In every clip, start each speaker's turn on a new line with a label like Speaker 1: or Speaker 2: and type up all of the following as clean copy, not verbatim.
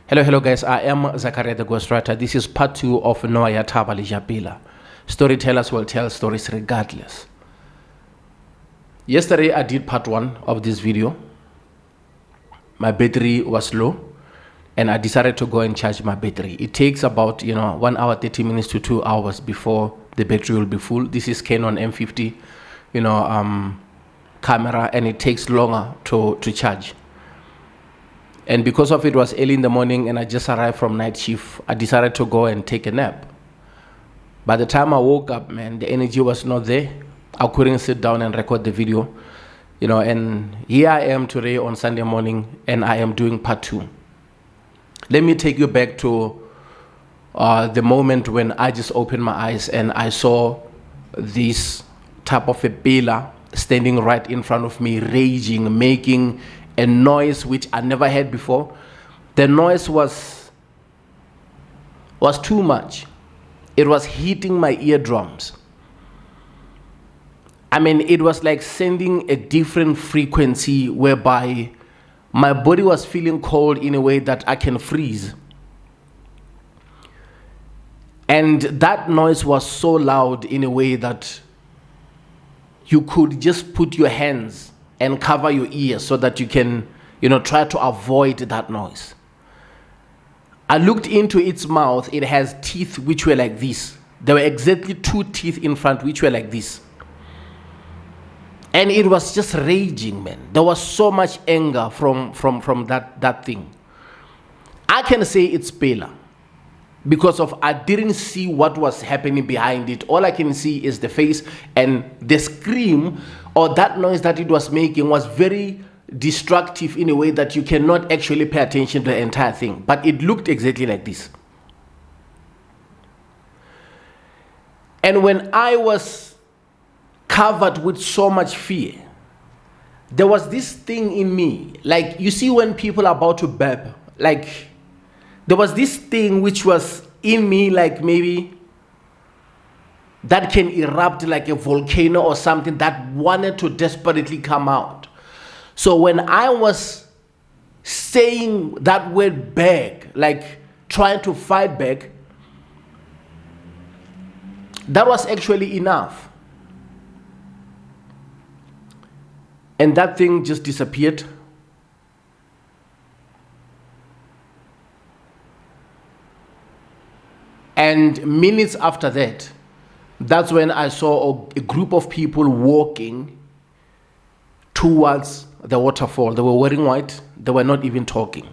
Speaker 1: Hello guys, I am Zachariah the Ghostwriter. This is part 2 of Thaba, Lejapela. Storytellers will tell stories regardless. Yesterday I did part 1 of this video. My battery was low and I decided to go and charge my battery. It takes about 1 hour 30 minutes to 2 hours before the battery will be full. This is Canon M50 camera, and it takes longer to charge. And because of it was early in the morning and I just arrived from night shift, I decided to go and take a nap. By the time I woke up, man, the energy was not there. I couldn't sit down and record the video, and here I am today on Sunday morning and I am doing part 2. Let me take you back to the moment when I just opened my eyes and I saw this type of a pillar standing right in front of me, raging, making a noise which I never heard before. The noise was too much. It was hitting my eardrums. I mean, it was like sending a different frequency whereby my body was feeling cold in a way that I can freeze. And that noise was so loud in a way that you could just put your hands and cover your ears so that you can, try to avoid that noise. I looked into its mouth. It has teeth which were like this. There were exactly 2 teeth in front which were like this. And it was just raging, man. There was so much anger from that thing. I can say it's Pela because I didn't see what was happening behind it. All I can see is the face, and the scream or that noise that it was making was very destructive in a way that you cannot actually pay attention to the entire thing. But it looked exactly like this. And when I was covered with so much fear, there was this thing in me, like you see when people are about to burp, like there was this thing which was in me, like maybe that can erupt like a volcano or something that wanted to desperately come out. So when I was saying that word back, like trying to fight back, that was actually enough. And that thing just disappeared. And minutes after that, that's when I saw a group of people walking towards the waterfall. They were wearing white. They were not even talking.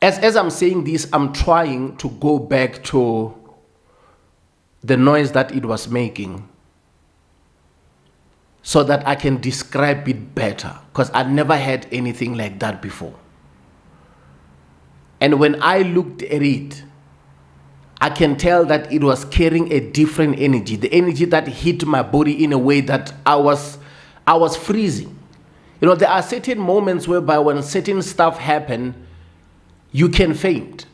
Speaker 1: As I'm saying this, I'm trying to go back to the noise that it was making so that I can describe it better, because I never had anything like that before. And when I looked at it, I can tell that it was carrying a different energy, the energy that hit my body in a way that I was freezing. There are certain moments whereby when certain stuff happen, you can faint.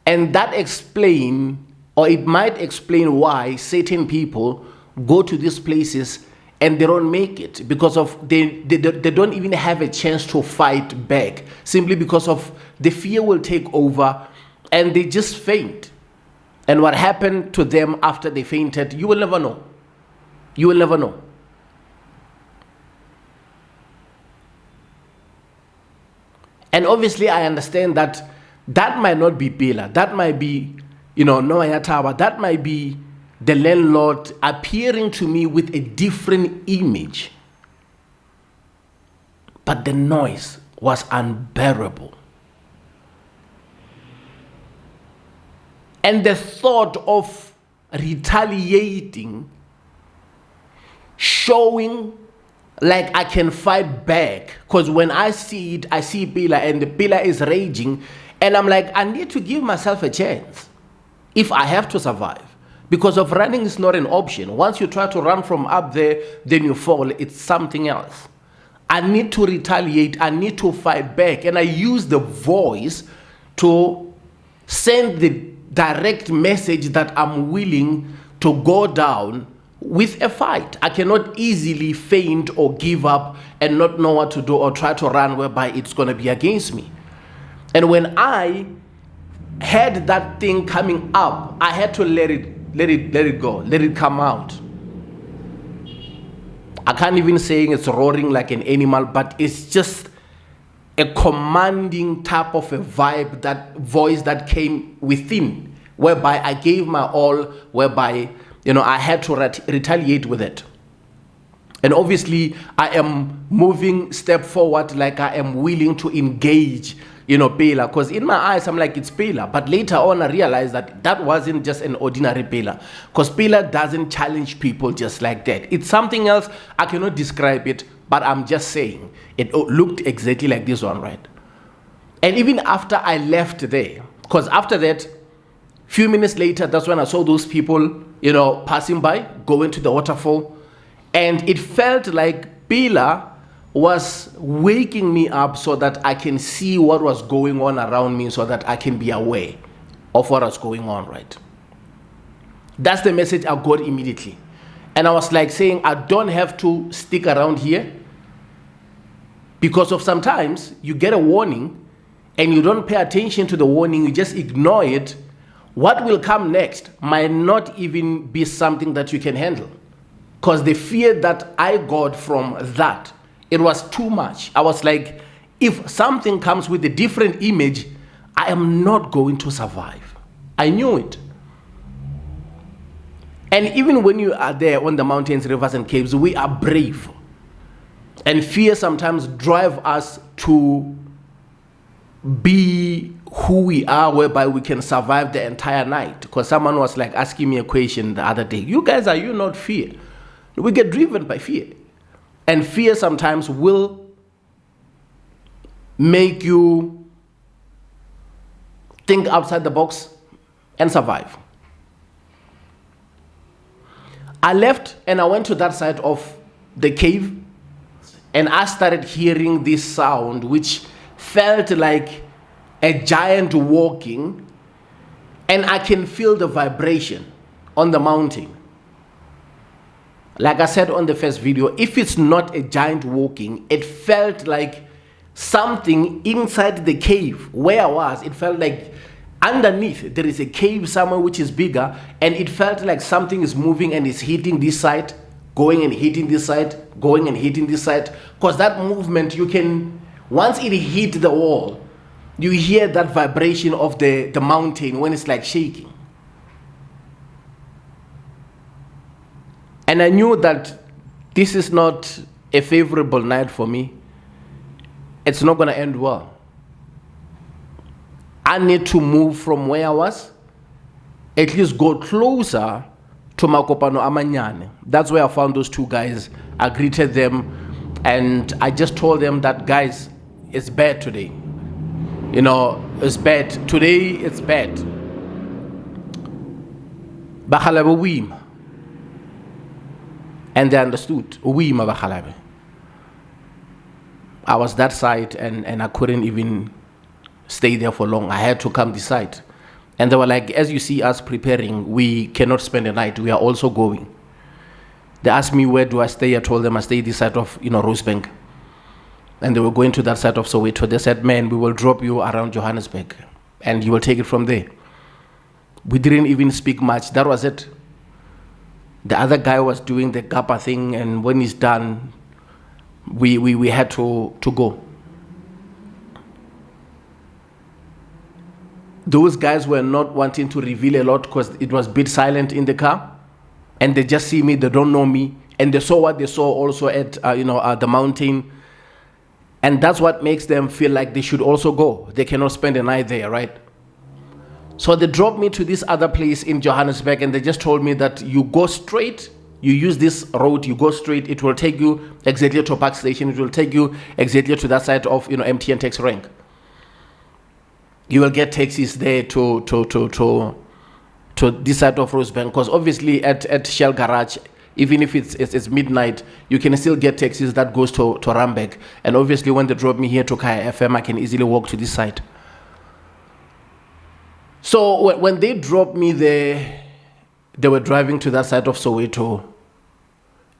Speaker 1: And that it might explain why certain people go to these places and they don't make it, because of they don't even have a chance to fight back, simply because of the fear will take over and they just faint. And what happened to them after they fainted, you will never know. You will never know. And obviously I understand that might not be Pela, that might be, Thaba, that might be the landlord appearing to me with a different image. But the noise was unbearable. And the thought of retaliating, showing like I can fight back, because when I see it, I see Pela and the Pela is raging, and I'm like, I need to give myself a chance if I have to survive. Because of running is not an option. Once you try to run from up there, then you fall. It's something else. I need to retaliate. I need to fight back. And I use the voice to send the direct message that I'm willing to go down with a fight. I cannot easily faint or give up and not know what to do or try to run whereby it's going to be against me. And when I had that thing coming up, I had to let it go, let it come out. I can't even say it's roaring like an animal, but it's just a commanding type of a vibe, that voice that came within, whereby I gave my all, whereby, I had to retaliate with it. And obviously, I am moving step forward, like I am willing to engage, Pela. Because in my eyes, I'm like, it's Pela. But later on, I realized that that wasn't just an ordinary Pela. Because Pela doesn't challenge people just like that. It's something else. I cannot describe it, but I'm just saying, it looked exactly like this one, right? And even after I left there, because after that, few minutes later, that's when I saw those people, passing by, going to the waterfall. And it felt like Pela was waking me up so that I can see what was going on around me, so that I can be aware of what was going on, right? That's the message I got immediately. And I was like saying, I don't have to stick around here, because of sometimes you get a warning and you don't pay attention to the warning, you just ignore it. What will come next might not even be something that you can handle. Because the fear that I got from that, it was too much. I was like, if something comes with a different image, I am not going to survive. I knew it. And even when you are there on the mountains, rivers, and caves, we are brave. And fear sometimes drives us to be who we are, whereby we can survive the entire night. Because someone was like asking me a question the other day. You guys, are you not fear? We get driven by fear. And fear sometimes will make you think outside the box and survive. I left and I went to that side of the cave, and I started hearing this sound which felt like a giant walking, and I can feel the vibration on the mountain. Like I said on the first video, if it's not a giant walking, it felt like something inside the cave where I was. It felt like underneath there is a cave somewhere which is bigger, and it felt like something is moving and is hitting this side, going and hitting this side, going and hitting this side. Because that movement, you can, once it hit the wall, you hear that vibration of the mountain when it's like shaking. And I knew that this is not a favorable night for me. It's not going to end well. I need to move from where I was, at least go closer to Makopano Amanyane. That's where I found those two guys. I greeted them, and I just told them that, guys, it's bad today. It's bad. Today, it's bad. Bakhalabe wim. And they understood. Wim bakhalabe. I was that side, and I couldn't even stay there for long. I had to come this side. And they were like, as you see us preparing, we cannot spend the night. We are also going. They asked me, where do I stay? I told them I stay this side of, Rosebank. And they were going to that side of Soweto. They said, man, we will drop you around Johannesburg, and you will take it from there. We didn't even speak much. That was it. The other guy was doing the Gapa thing, and when he's done, we had to go. Those guys were not wanting to reveal a lot because it was a bit silent in the car, and they just see me, they don't know me, and they saw what they saw also at the mountain, and that's what makes them feel like they should also go. They cannot spend the night there, right? So they dropped me to this other place in Johannesburg, and they just told me that you go straight, you use this road, you go straight, it will take you exactly to Park Station, it will take you exactly to that side of MTN taxi rank. You will get taxis there to this side of Rosebank, because obviously at Shell Garage, even if it's midnight, you can still get taxis that goes to Rambek. And obviously when they drop me here to Kaya FM, I can easily walk to this side. So when they dropped me there, they were driving to that side of Soweto,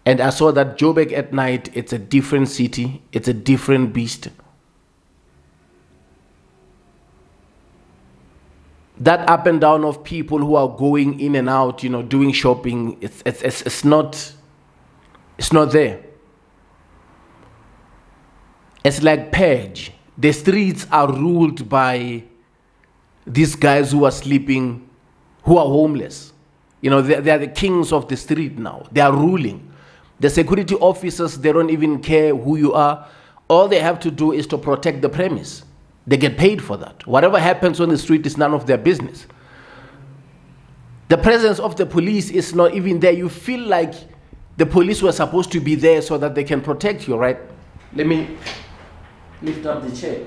Speaker 1: And I saw that Joburg at night, it's a different city, it's a different beast. That up and down of people who are going in and out, doing shopping, it's not there. It's like purge. The streets are ruled by these guys who are sleeping, who are homeless. They are the kings of the street now. They are ruling. The security officers, they don't even care who you are. All they have to do is to protect the premise. They get paid for that. Whatever happens on the street is none of their business. The presence of the police is not even there. You feel like the police were supposed to be there so that they can protect you, right? Let me lift up the chair.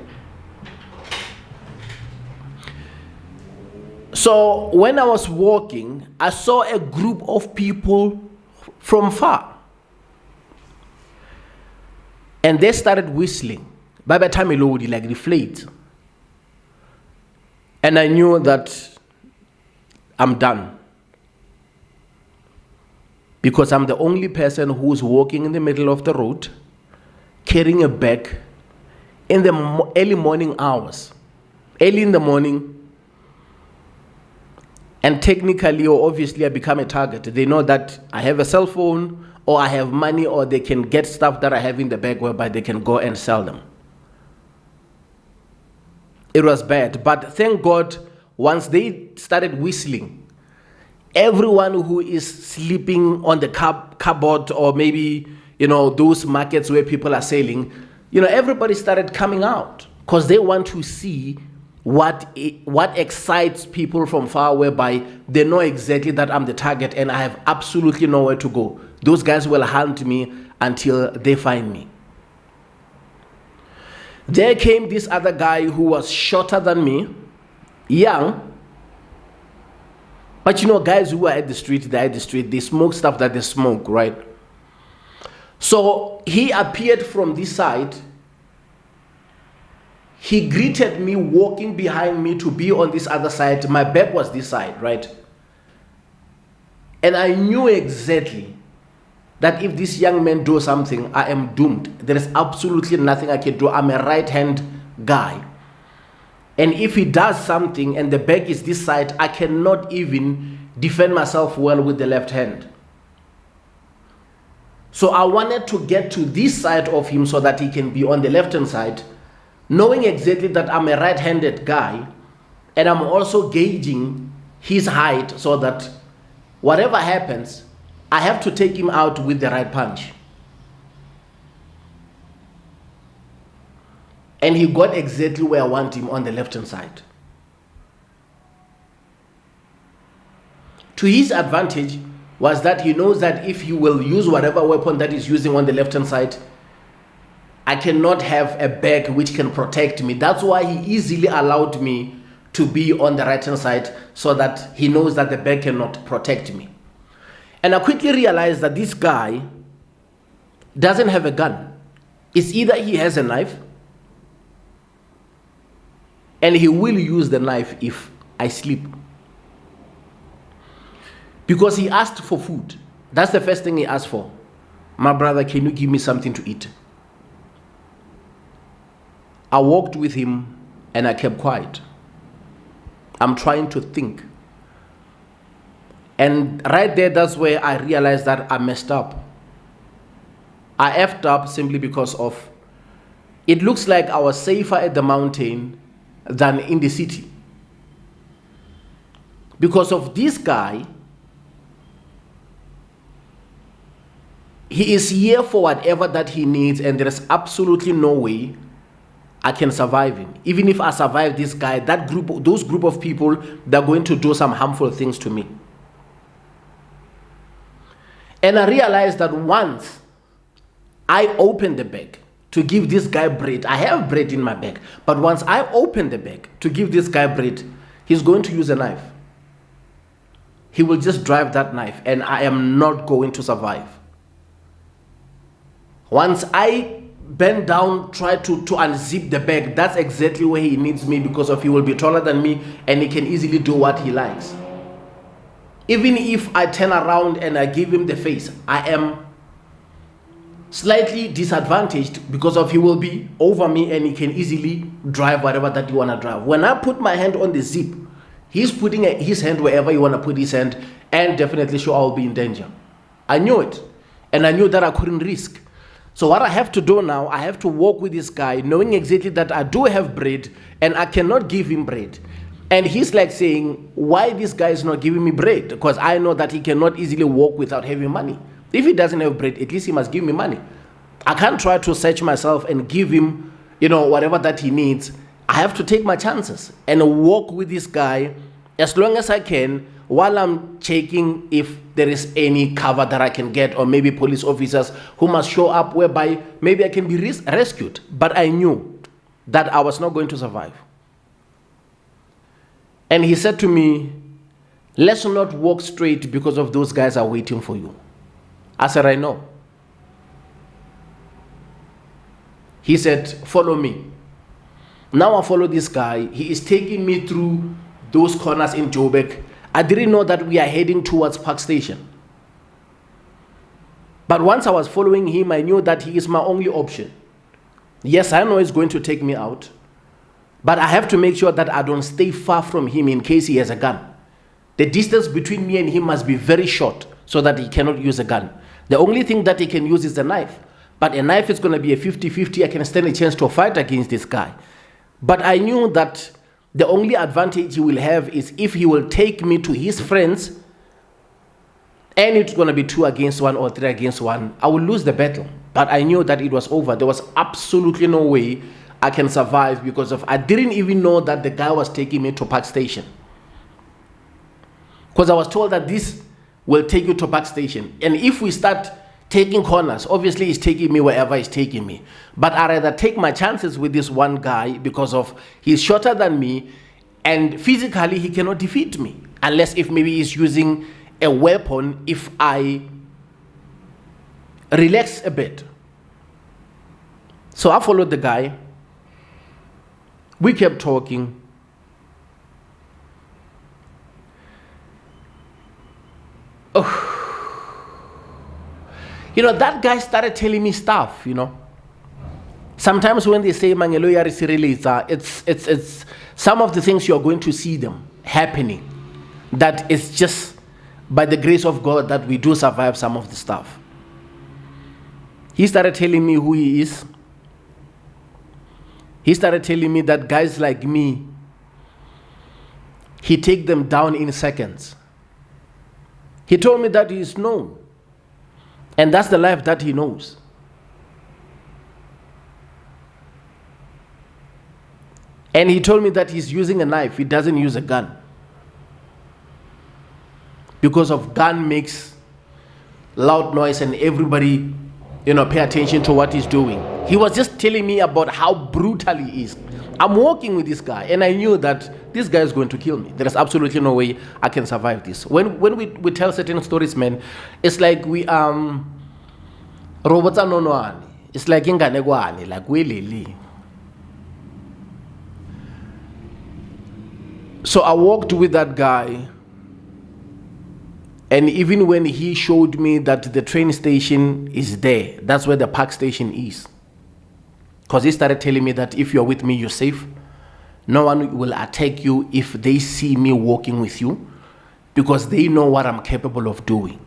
Speaker 1: So when I was walking, I saw a group of people from far. And they started whistling. By the time it would like deflate. And I knew that I'm done. Because I'm the only person who's walking in the middle of the road, carrying a bag in the early morning hours. Early in the morning. And technically or obviously I become a target. They know that I have a cell phone, or I have money, or they can get stuff that I have in the bag whereby they can go and sell them. It was bad, but thank God, once they started whistling, everyone who is sleeping on the cupboard or maybe, those markets where people are selling, everybody started coming out because they want to see what excites people from far, whereby they know exactly that I'm the target and I have absolutely nowhere to go. Those guys will hunt me until they find me. There came this other guy who was shorter than me, young. But guys who are at the street, they smoke stuff that they smoke, right? So he appeared from this side. He greeted me walking behind me to be on this other side. My back was this side, right? And I knew exactly that if this young man does something, I am doomed. There is absolutely nothing I can do. I'm a right-hand guy. And if he does something and the back is this side, I cannot even defend myself well with the left hand. So I wanted to get to this side of him so that he can be on the left-hand side, knowing exactly that I'm a right-handed guy, and I'm also gauging his height so that whatever happens, I have to take him out with the right punch. And he got exactly where I want him, on the left-hand side. To his advantage was that he knows that if he will use whatever weapon that he's using on the left-hand side, I cannot have a bag which can protect me. That's why he easily allowed me to be on the right-hand side, so that he knows that the bag cannot protect me. And I quickly realized that this guy doesn't have a gun. It's either he has a knife, and he will use the knife if I sleep. Because he asked for food. That's the first thing he asked for. My brother, can you give me something to eat? I walked with him and I kept quiet. I'm trying to think. And right there, that's where I realized that I messed up. I effed up simply because of, it looks like I was safer at the mountain than in the city. Because of this guy, he is here for whatever that he needs, and there is absolutely no way I can survive him. Even if I survive this guy, those group of people, they're going to do some harmful things to me. And I realized that once I opened the bag to give this guy bread, I have bread in my bag, but once I open the bag to give this guy bread, he's going to use a knife. He will just drive that knife, and I am not going to survive. Once I bend down, try to unzip the bag, that's exactly where he needs me, because he will be taller than me and he can easily do what he likes. Even if I turn around and I give him the face, I am slightly disadvantaged because of he will be over me and he can easily drive whatever that you want to drive. When I put my hand on the zip, he's putting his hand wherever you want to put his hand, and definitely sure I'll be in danger. I knew it, and I knew that I couldn't risk. So what I have to do now, I have to walk with this guy knowing exactly that I do have bread and I cannot give him bread. And he's like saying, why this guy is not giving me bread? Because I know that he cannot easily walk without having money. If he doesn't have bread, at least he must give me money. I can't try to search myself and give him, whatever that he needs. I have to take my chances and walk with this guy as long as I can while I'm checking if there is any cover that I can get, or maybe police officers who must show up whereby maybe I can be rescued. But I knew that I was not going to survive. And he said to me, let's not walk straight because of those guys are waiting for you. I said, I know. He said, follow me. Now I follow this guy. He is taking me through those corners in Joburg. I didn't know that we are heading towards Park Station. But once I was following him, I knew that he is my only option. Yes, I know he's going to take me out, but I have to make sure that I don't stay far from him in case he has a gun. The distance between me and him must be very short so that he cannot use a gun. The only thing that he can use is a knife. But a knife is going to be a 50-50. I can stand a chance to fight against this guy. But I knew that the only advantage he will have is if he will take me to his friends, and it's going to be 2 against 1 or 3 against 1. I will lose the battle. But I knew that it was over. There was absolutely no way I can survive because I didn't even know that the guy was taking me to Park Station. Because I was told that this will take you to Park Station. And if we start taking corners, obviously he's taking me wherever he's taking me. But I rather take my chances with this one guy because he's shorter than me and physically he cannot defeat me. Unless if maybe he's using a weapon if I relax a bit. So I followed the guy. We kept talking. Oh. That guy started telling me stuff, Sometimes when they say Mangelo ya re sireletsa, it's some of the things you're going to see them happening. That it's just by the grace of God that we do survive some of the stuff. He started telling me who he is. He started telling me that guys like me, he take them down in seconds. He told me that he is known. And that's the life that he knows. And he told me that he's using a knife. He doesn't use a gun. Because of gun makes loud noise and everybody, pay attention to what he's doing. He was just telling me about how brutal he is. I'm walking with this guy and I knew that this guy is going to kill me. There is absolutely no way I can survive this. When we tell certain stories, man, it's like we robots are no. It's like inganegwani, like we. So I walked with that guy, and even when he showed me that the train station is there, that's where the Park Station is. Because he started telling me that if you're with me, you're safe. No one will attack you if they see me walking with you, because they know what I'm capable of doing.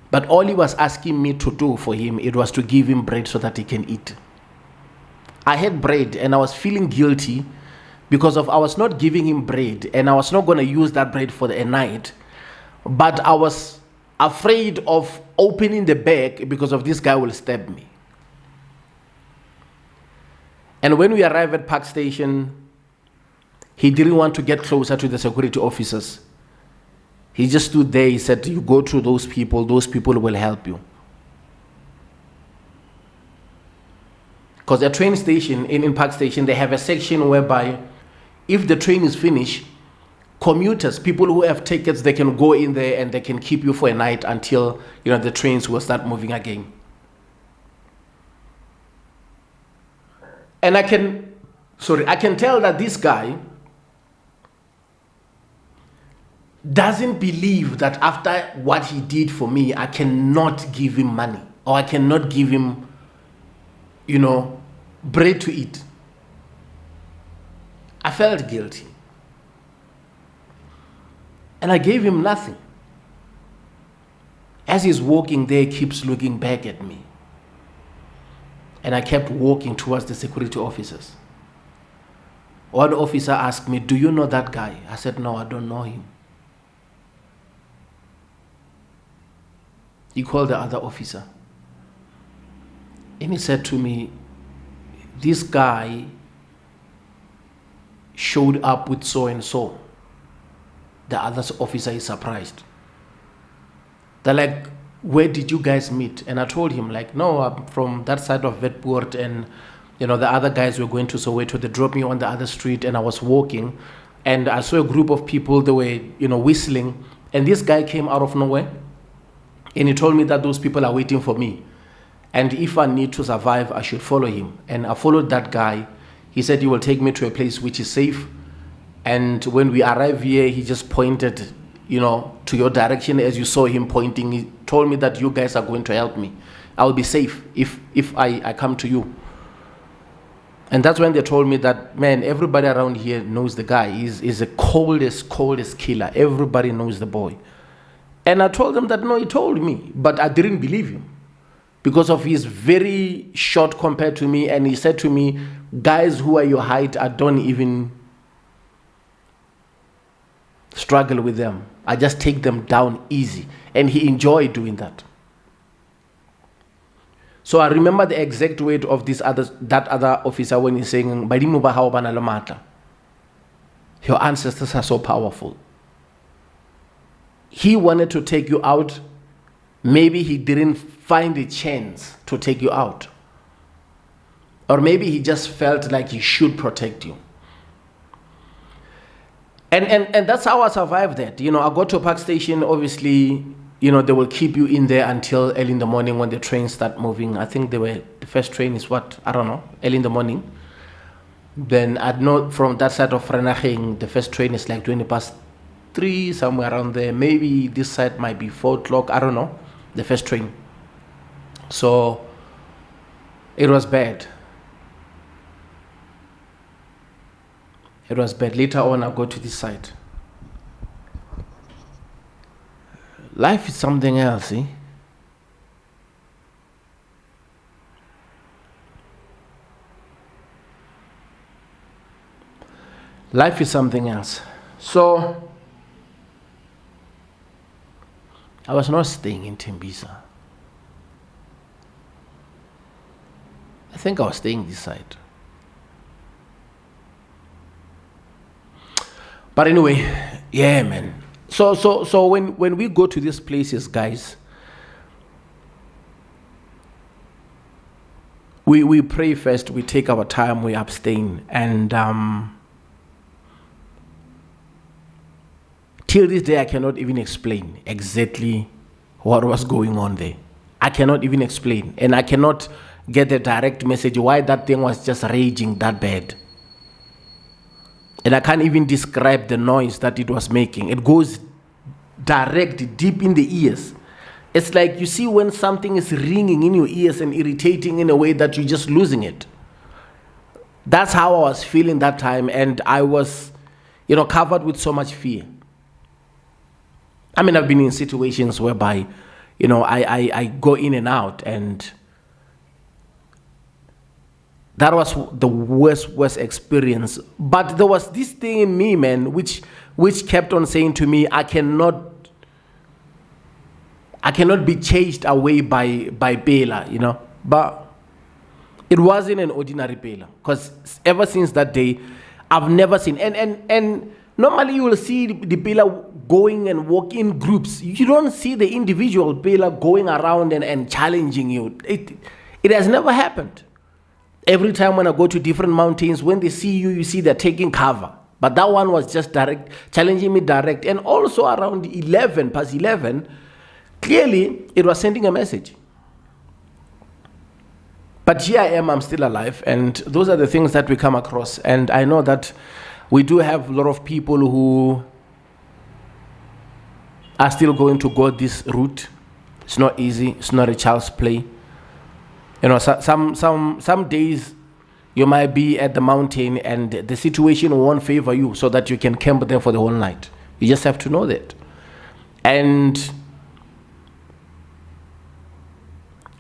Speaker 1: But all he was asking me to do for him, it was to give him bread so that he can eat. I had bread and I was feeling guilty because I was not giving him bread and I was not going to use that bread for a night. But I was afraid of opening the bag because of this guy will stab me. And when we arrived at Park Station, he didn't want to get closer to the security officers. He just stood there. He said, you go to those people will help you. Because at train station, in Park Station, they have a section whereby if the train is finished, commuters, people who have tickets, they can go in there and they can keep you for a night until the trains will start moving again. And I can tell that this guy, doesn't believe that after what he did for me, I cannot give him money or I cannot give him, bread to eat. I felt guilty. And I gave him nothing. As he's walking there, he keeps looking back at me. And I kept walking towards the security officers. One officer asked me, "Do you know that guy?" I said, "No, I don't know him." He called the other officer. And he said to me, "This guy showed up with so and so." The other officer is surprised. They're like, "Where did you guys meet?" And I told him, like, "No, I'm from that side of Witpoort, and the other guys were going to Soweto. They dropped me on the other street, and I was walking, and I saw a group of people. They were, whistling, and this guy came out of nowhere, and he told me that those people are waiting for me, and if I need to survive, I should follow him." And I followed that guy. He said he will take me to a place which is safe. And when we arrived here, he just pointed, to your direction as you saw him pointing. He told me that you guys are going to help me. I will be safe if I come to you. And that's when they told me that, man, everybody around here knows the guy. He's the coldest killer. Everybody knows the boy. And I told them that, no, he told me, but I didn't believe him because of his very short compared to me. And he said to me, "Guys who are your height, I don't even struggle with them. I just take them down easy." And he enjoyed doing that. So I remember the exact word of that other officer when he's saying, "Modimo ba hao bana le matla." Your ancestors are so powerful. He wanted to take you out. Maybe he didn't find a chance to take you out. Or maybe he just felt like he should protect you. And that's how I survived that. I got to a park station, obviously, they will keep you in there until early in the morning when the trains start moving. I think the first train is early in the morning. Then I know from that side of Vereeniging, the first train is like 20 past 3, somewhere around there. Maybe this side might be 4 o'clock, I don't know, the first train. So it was bad. It was bad. Later on, I go to this side. Life is something else, eh? Life is something else. So, I was not staying in Tembisa. I think I was staying this side. But anyway, yeah, man. So when we go to these places, guys, we pray first, we take our time, we abstain, and till this day I cannot even explain exactly what was going on there. I cannot even explain, and I cannot get the direct message why that thing was just raging that bad. And I can't even describe the noise that it was making. It goes direct, deep in the ears. It's like, you see when something is ringing in your ears and irritating in a way that you're just losing it. That's how I was feeling that time. And I was, covered with so much fear. I mean, I've been in situations whereby, I go in and out, and that was the worst experience. But there was this thing in me, man, which kept on saying to me, I cannot be chased away by Pela, But it wasn't an ordinary Pela, because ever since that day, I've never seen. And normally you will see the Pela going and walk in groups. You don't see the individual Pela going around and challenging you. It has never happened. Every time when I go to different mountains, when they see you, you see they're taking cover. But that one was just direct, challenging me direct. And also around past 11, clearly it was sending a message. But here I am, I'm still alive. And those are the things that we come across. And I know that we do have a lot of people who are still going to go this route. It's not easy. It's not a child's play. You know, some days you might be at the mountain and the situation won't favor you so that you can camp there for the whole night. You just have to know that. And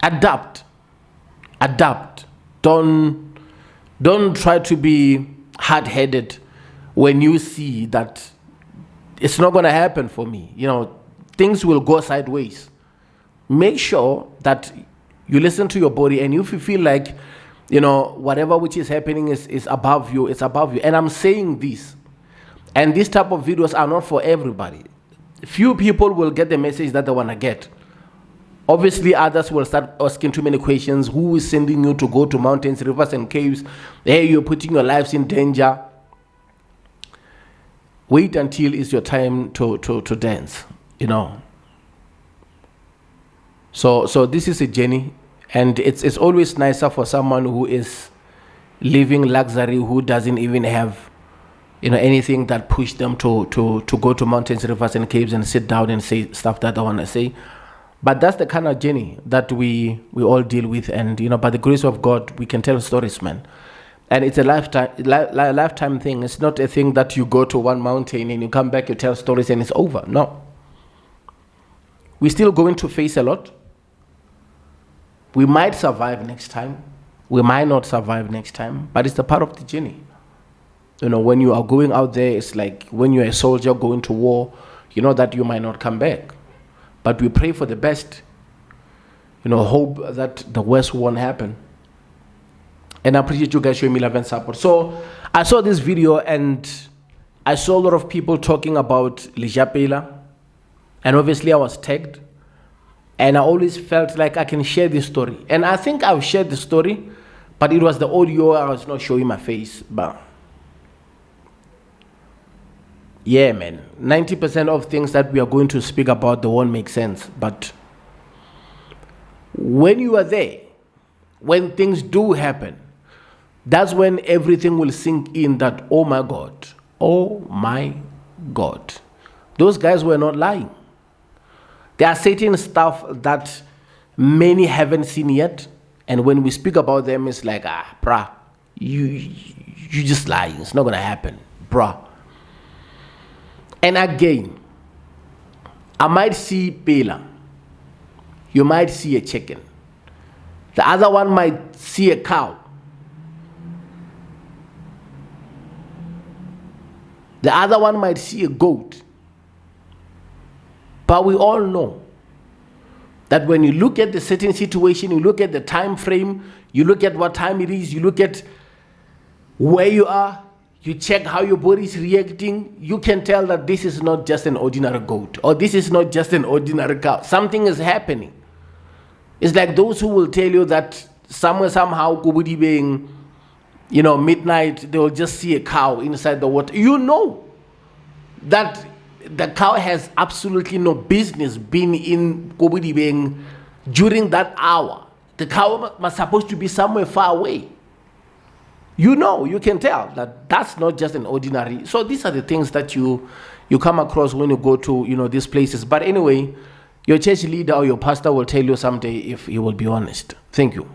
Speaker 1: adapt. Don't try to be hard-headed when you see that it's not going to happen for me. You know, things will go sideways. Make sure that you listen to your body, and if you feel like, you know, whatever which is happening is above you, it's above you. And I'm saying this, and these type of videos are not for everybody. Few people will get the message that they want to get. Obviously, others will start asking too many questions. Who is sending you to go to mountains, rivers, and caves? Hey, you're putting your lives in danger. Wait until it's your time to dance, you know. So this is a journey, and it's always nicer for someone who is living luxury, who doesn't even have, you know, anything that pushed them to go to mountains, rivers, and caves and sit down and say stuff that they want to say. But that's the kind of journey that we all deal with, and you know, by the grace of God, we can tell stories, man. And it's a lifetime thing. It's not a thing that you go to one mountain and you come back, you tell stories, and it's over. No. We're still going to face a lot. We might survive next time. We might not survive next time, but it's a part of the journey. You know, when you are going out there, it's like when you're a soldier going to war, you know that you might not come back. But we pray for the best. You know, hope that the worst won't happen. And I appreciate you guys showing me love and support. So I saw this video and I saw a lot of people talking about Lejapela. And obviously I was tagged. And I always felt like I can share this story. And I think I've shared the story, but it was the audio. I was not showing my face. But yeah, man, 90% of things that we are going to speak about, they won't make sense. But when you are there, when things do happen, that's when everything will sink in that, oh my God, those guys were not lying. There are certain stuff that many haven't seen yet, and when we speak about them, it's like, bruh, you just lying. It's not gonna happen, bruh. And again, I might see Pela. You might see a chicken. The other one might see a cow. The other one might see a goat. But we all know that when you look at the certain situation, you look at the time frame, you look at what time it is, you look at where you are, you check how your body is reacting, you can tell that this is not just an ordinary goat, or this is not just an ordinary cow. Something is happening. It's like those who will tell you that somewhere, somehow, Kubudi being, you know, midnight, they will just see a cow inside the water. You know that the cow has absolutely no business being in Kubudi being during that hour. The cow was supposed to be somewhere far away. You know, you can tell that that's not just an ordinary. So these are the things that you come across when you go to, you know, these places. But anyway, your church leader or your pastor will tell you someday if he will be honest. Thank you.